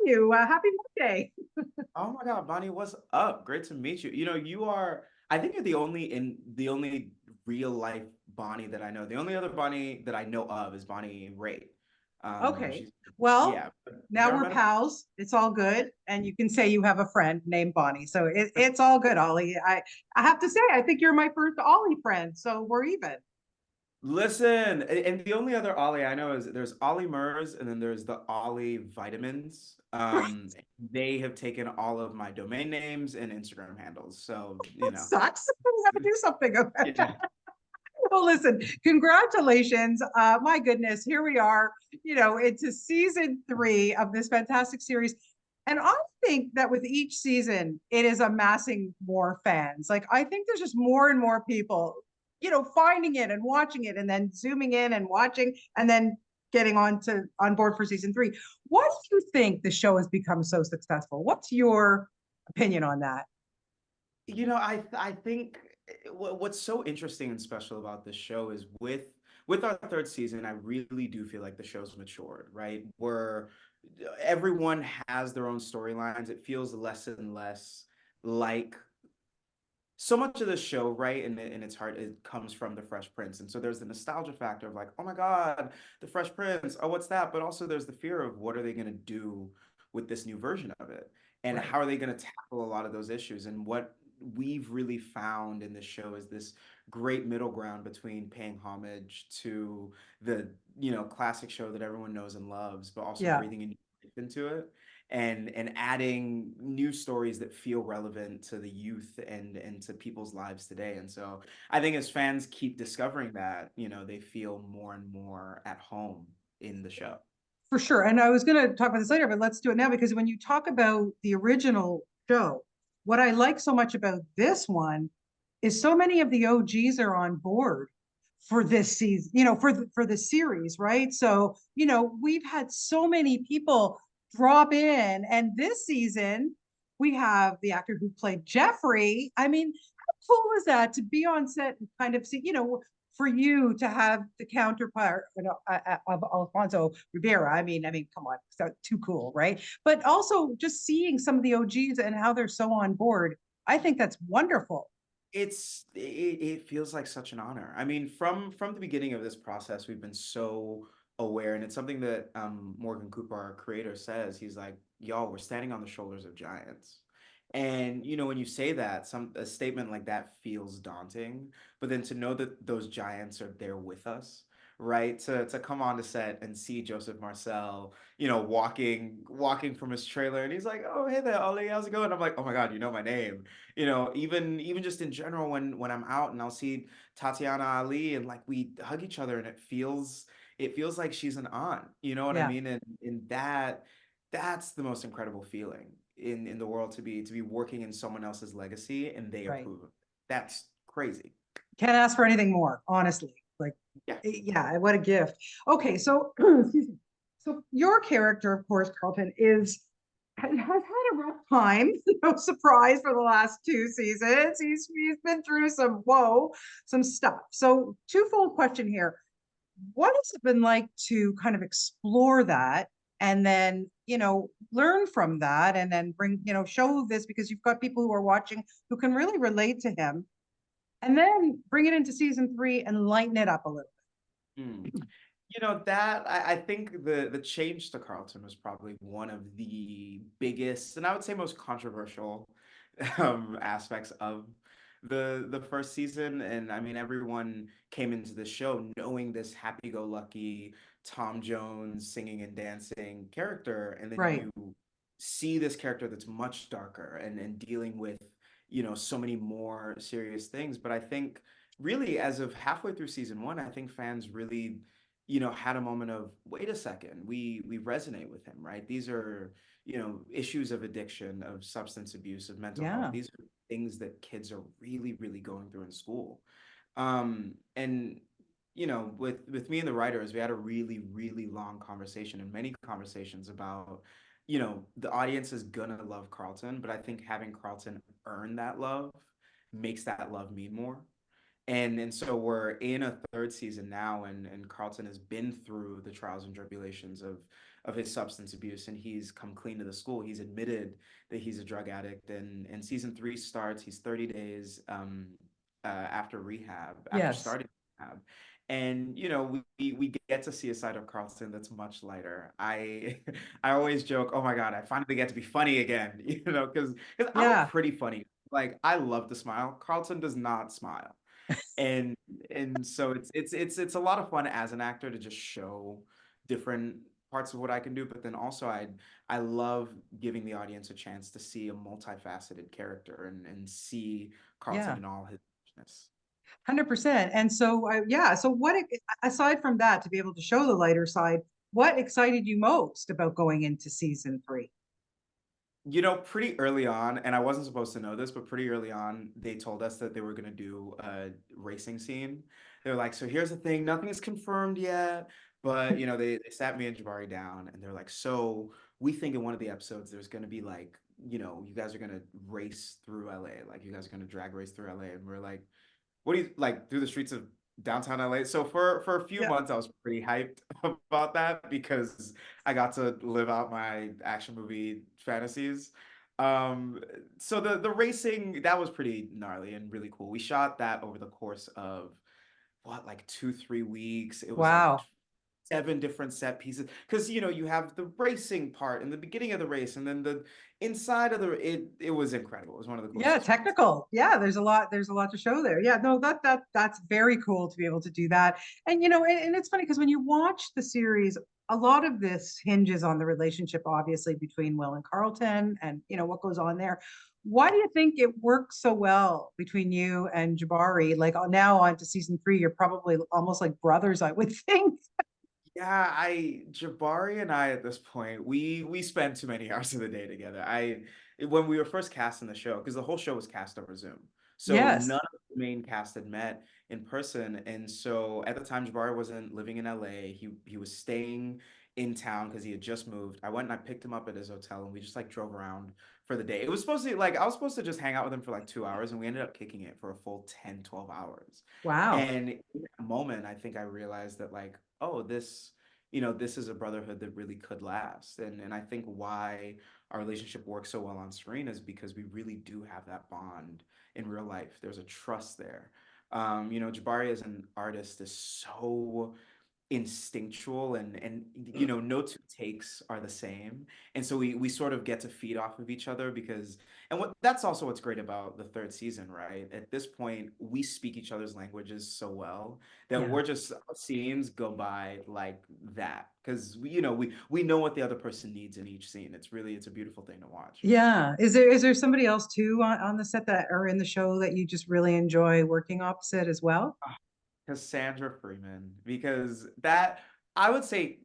you? Happy Monday. Oh my God, Bonnie, what's up? Great to meet you. You are, I think you're the only real life Bonnie that I know. The only other Bonnie that I know of is Bonnie Raitt. Okay. She's, Well, yeah. Have you now ever we're met her? pals. It's all good. And you can say you have a friend named Bonnie. So it's all good, Ollie. I have to say, I think you're my first Ollie friend. So we're even. Listen, and the only other Ollie I know is there's Ollie Murs and then there's the Ollie Vitamins. They have taken all of my domain names and Instagram handles. So, That sucks. We have to do something about it. yeah. Well, listen, congratulations. My goodness, here we are. It's a season three of this fantastic series. And I think that with each season, it is amassing more fans. Like, I think there's just more and more people, finding it and watching it and then zooming in and watching and then getting on board for season three. What do you think the show has become so successful? What's your opinion on that? I think what's so interesting and special about this show is with our third season, I really do feel like the show's matured, right? Where everyone has their own storylines. It feels less and less like so much of the show, right, in its heart, it comes from the Fresh Prince, and so there's the nostalgia factor of like, oh my God, the Fresh Prince, oh what's that? But also there's the fear of what are they going to do with this new version of it, and Right. how are they going to tackle a lot of those issues? And what we've really found in this show is this great middle ground between paying homage to the classic show that everyone knows and loves, but also Yeah. breathing a new life into it and adding new stories that feel relevant to the youth and to people's lives today. And so I think as fans keep discovering that, they feel more and more at home in the show. For sure. And I was going to talk about this later, but let's do it now because when you talk about the original show, what I like so much about this one is so many of the OGs are on board for this season, for the series, right? So, we've had so many people drop in, and this season we have the actor who played Jeffrey. I mean, how cool is that to be on set and kind of see, for you to have the counterpart of Alfonso Rivera. I mean, come on, so too cool, right? But also just seeing some of the OGs and how they're so on board. I think that's wonderful. It feels like such an honor. I mean, from the beginning of this process, we've been so aware, and it's something that Morgan Cooper, our creator, says. He's like, "Y'all, we're standing on the shoulders of giants." And when you say that, a statement like that feels daunting, but then to know that those giants are there with us, right? To come on to set and see Joseph Marcel, walking from his trailer, and he's like, "Oh, hey there, Ollie, how's it going?" I'm like, "Oh my God, you know my name." Even just in general, when I'm out and I'll see Tatiana Ali and like we hug each other and it feels like she's an aunt. You know what I Yeah, mean? And that's the most incredible feeling in the world, to be working in someone else's legacy and they right. approve of it. That's crazy. Can't ask for anything more, honestly. Like, Yeah. yeah, what a gift. Okay, so excuse me. So your character, of course, Carlton, has had a rough time. No surprise for the last two seasons. He's been through some stuff. So twofold question here. What has it been like to kind of explore that and then, learn from that and then bring, show this because you've got people who are watching who can really relate to him and then bring it into season three and lighten it up a little Mm. That I think the change to Carlton was probably one of the biggest, and I would say most controversial aspects of the first season. And I mean, everyone came into the show knowing this happy-go-lucky Tom Jones singing and dancing character, and bit. then Right. you see this character that's much darker and dealing with so many more serious things. But I think really as of halfway through season one, I think fans really had a moment of, wait a second, we resonate with him, right? These are, issues of addiction, of substance abuse, of mental health. Yeah. These are things that kids are really, really going through in school. And with me and the writers, we had a really, really long conversation and many conversations about, the audience is gonna love Carlton, but I think having Carlton earn that love makes that love mean more. And so we're in a third season now, and Carlton has been through the trials and tribulations of his substance abuse, and he's come clean to the school. He's admitted that he's a drug addict, and season three starts. He's 30 days after rehab, after Yes. starting rehab. And we get to see a side of Carlton that's much lighter. I always joke, oh my God, I finally get to be funny again, because I'm a Yeah. pretty funny. Like I love to smile. Carlton does not smile. And so it's a lot of fun as an actor to just show different parts of what I can do, but then also I love giving the audience a chance to see a multifaceted character and see Carlton Yeah. in all his richness. 100%. And so, yeah. So, aside from that, to be able to show the lighter side, what excited you most about going into season three? Pretty early on, and I wasn't supposed to know this, but pretty early on, they told us that they were going to do a racing scene. They were like, so here's the thing, nothing is confirmed yet, but they sat me and Jabari down and they're like, so we think in one of the episodes there's going to be like, you guys are going to race through LA, like you guys are going to drag race through LA. And we're like, what do you like through the streets of downtown LA? So for a few Yeah. months, I was pretty hyped about that because I got to live out my action movie fantasies. Um, so the racing that was pretty gnarly and really cool. We shot that over the course of what, like 2, 3 weeks. It was like Wow. seven different set pieces because you have the racing part in the beginning of the race and then the inside of it was incredible. It was one of the coolest Yeah, experiences. technical. Yeah, there's a lot to show there. Yeah, no, that's very cool to be able to do that. And and it's funny because when you watch the series, a lot of this hinges on the relationship, obviously, between Will and Carlton and what goes on there. Why do you think it works so well between you and Jabari? Like now on to season three, you're probably almost like brothers, I would think. Yeah, I Jabari and I at this point, we spend too many hours of the day together. When we were first casting the show, because the whole show was cast over Zoom. So Yes. none of the main cast had met in person. And so at the time Jabari wasn't living in LA. He was staying in town because he had just moved. I went and I picked him up at his hotel and we just like drove around for the day. It was supposed to like I was supposed to just hang out with him for like 2 hours and we ended up kicking it for a full 10, 12 hours. Wow. And in that moment, I think I realized that like, oh, this is a brotherhood that really could last. And I think why our relationship works so well on screen is because we really do have that bond in real life. There's a trust there. Jabari as an artist is so instinctual and no two takes are the same, and so we sort of get to feed off of each other because and what that's also what's great about the third season, right? At this point we speak each other's languages so well that Yeah. we're just scenes go by like that because we know what the other person needs in each scene. It's a beautiful thing to watch. Yeah. Is there somebody else too on the set that or in the show that you just really enjoy working opposite as well? Cassandra Freeman, because that I would say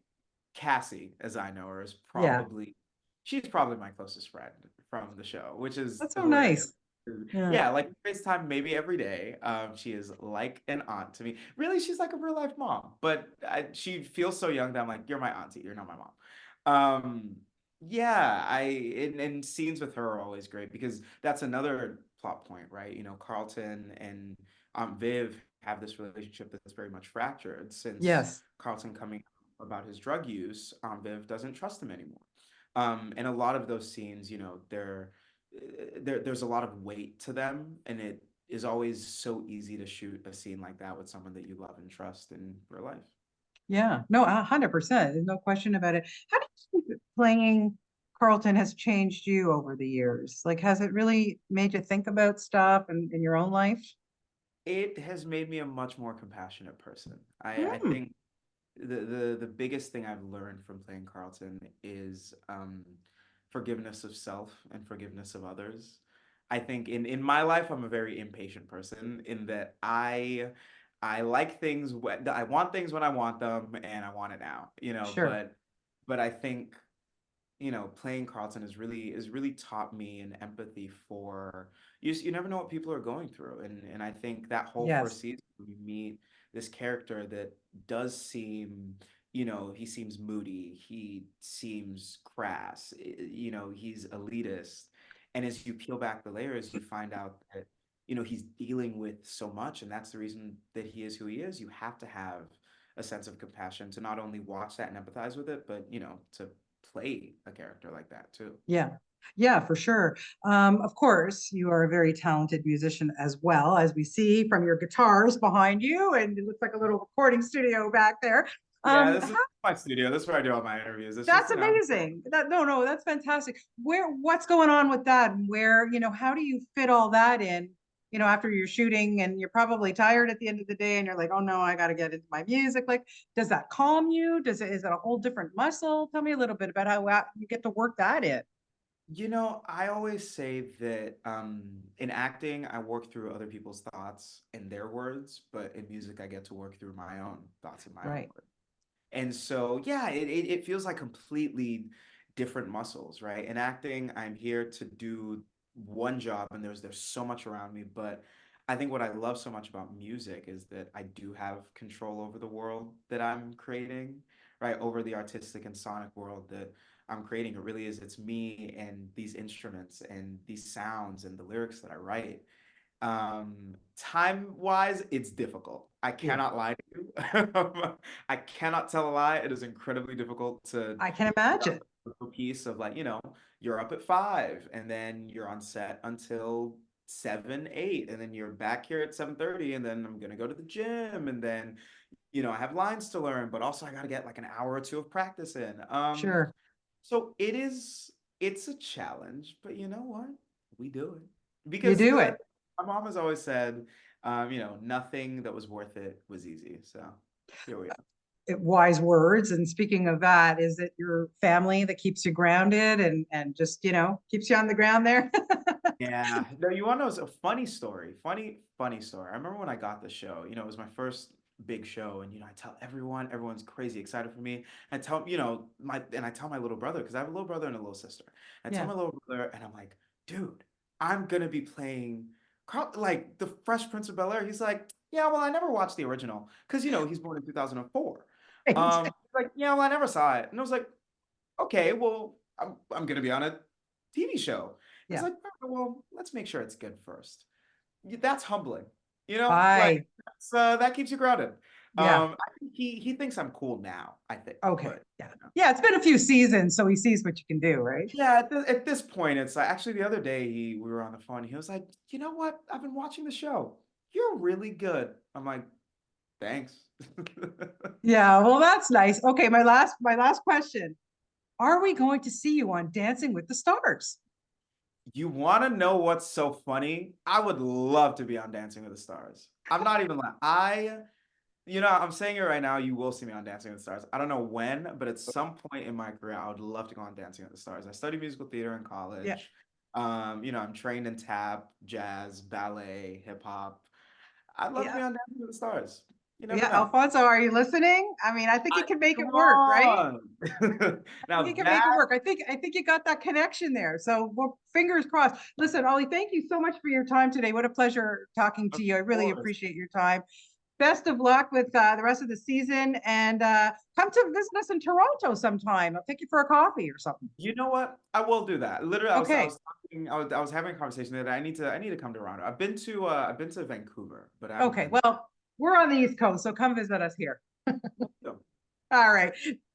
Cassie, as I know her, is Yeah. probably she's probably my closest friend from the show, which is That's so hilarious. nice. Yeah. Yeah, like FaceTime maybe every day. She is like an aunt to me. Really, she's like a real life mom, but she feels so young that I'm like, you're my auntie, you're not my mom. Um, yeah, and scenes with her are always great because that's another plot point, right? Carlton and Viv have this relationship that's very much fractured since Yes. Carlton coming out about his drug use. Viv doesn't trust him anymore. And a lot of those scenes, there's a lot of weight to them, and it is always so easy to shoot a scene like that with someone that you love and trust in real life. Yeah. No, 100%. There's no question about it. How do you think that playing Carlton has changed you over the years? Like, has it really made you think about stuff in your own life? It has made me a much more compassionate person. I Hmm. think the biggest thing I've learned from playing Carlton is forgiveness of self and forgiveness of others. I think in my life I'm a very impatient person in that I like things when I want things when I want them and I want it now, Sure. but I think playing Carlton is really taught me an empathy for you never know what people are going through. And I think that whole first Yes. season we meet this character that does seem, he seems moody, he seems crass, he's elitist. And as you peel back the layers, you find out that, he's dealing with so much, and that's the reason that he is who he is. You have to have a sense of compassion to not only watch that and empathize with it, but to play a character like that too. Yeah. Yeah, for sure. Of course, you are a very talented musician as well, as we see from your guitars behind you, and it looks like a little recording studio back there. Yeah, Um, this is my studio. This is where I do all my interviews. It's just, that's amazing. No, that's fantastic. What's going on with that? And how do you fit all that in, after you're shooting and you're probably tired at the end of the day and you're like, oh no, I got to get into my music. Like, does that calm you? Is it a whole different muscle? Tell me a little bit about how you get to work that in. I always say that in acting, I work through other people's thoughts and their words, but in music, I get to work through my own thoughts and my own Right. words. And so, yeah, it feels like completely different muscles, right? In acting, I'm here to do one job, and there's so much around me. But I think what I love so much about music is that I do have control over the world that I'm creating, right? Over the artistic and sonic world that I'm creating. It really is. It's me and these instruments and these sounds and the lyrics that I write. Time wise, it's difficult. I Yeah. cannot lie to you. I cannot tell a lie. It is incredibly difficult to I can put up imagine. a piece of like, you're up at 5 and then you're on set until 7, 8, and then you're back here at 7:30, and then I'm gonna go to the gym, and then, I have lines to learn, but also I gotta get like an hour or two of practice in. Sure. So it's a challenge, but you know what? We do it. You Because do it. my mom has always said, nothing that was worth it was easy. So here we are. Wise words. And speaking of that, is it your family that keeps you grounded and just, keeps you on the ground there? Yeah. No, you want to know a funny story? Funny story. I remember when I got the show, it was my first big show, and I tell everyone's crazy excited for me. I tell, I tell my little brother, because I have a little brother and a little sister. I tell Yeah. my little brother, and I'm like, dude, I'm gonna be playing like the Fresh Prince of Bel Air. He's like, yeah, well, I never watched the original because he's born in 2004. Right. Like, yeah, well, I never saw it, and I was like, okay, well, I'm gonna be on a TV show. He's Yeah. like, "Oh, well, let's make sure it's good first." That's humbling, like Bye. that keeps you grounded. Yeah. I think he thinks I'm cool now, I think, Okay. but Yeah. Yeah. It's been a few seasons, so he sees what you can do, right? yeah, at this point, it's like actually the other day we were on the phone. He was like, "You know what? I've been watching the show. You're really good." I'm like, "Thanks." Yeah. Well, that's nice. Okay. My last question. Are we going to see you on Dancing with the Stars? You want to know what's so funny? I would love to be on Dancing with the Stars. I'm not even lying. I'm saying it right now. You will see me on Dancing with the Stars. I don't know when, but at some point in my career, I would love to go on Dancing with the Stars. I studied musical theater in Yeah. college. I'm trained in tap, jazz, ballet, hip hop. I'd love to be Yeah. on Dancing with the Stars. You never Yeah. know. Alfonso, are you listening? I mean, I think you can make Come it work, right? on. I think you Now can that, make it work. I think you got that connection there. So well, fingers crossed. Listen, Ollie, thank you so much for your time today. What a pleasure talking of to you. I really course. appreciate your time. Best of luck with the rest of the season, and come to visit us in Toronto sometime. I'll take you for a coffee or something. You know what? I will do that. Literally, I Okay. was talking, I was having a conversation that I need to come to Toronto. I've been to Vancouver, but I haven't Okay. been. Well, we're on the East Coast, so come visit us here. To All right.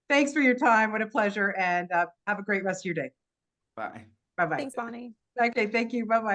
Thanks for your time. What a pleasure, and have a great rest of your day. Bye. Bye bye. Thanks, Bonnie. Okay. Thank you. Bye bye.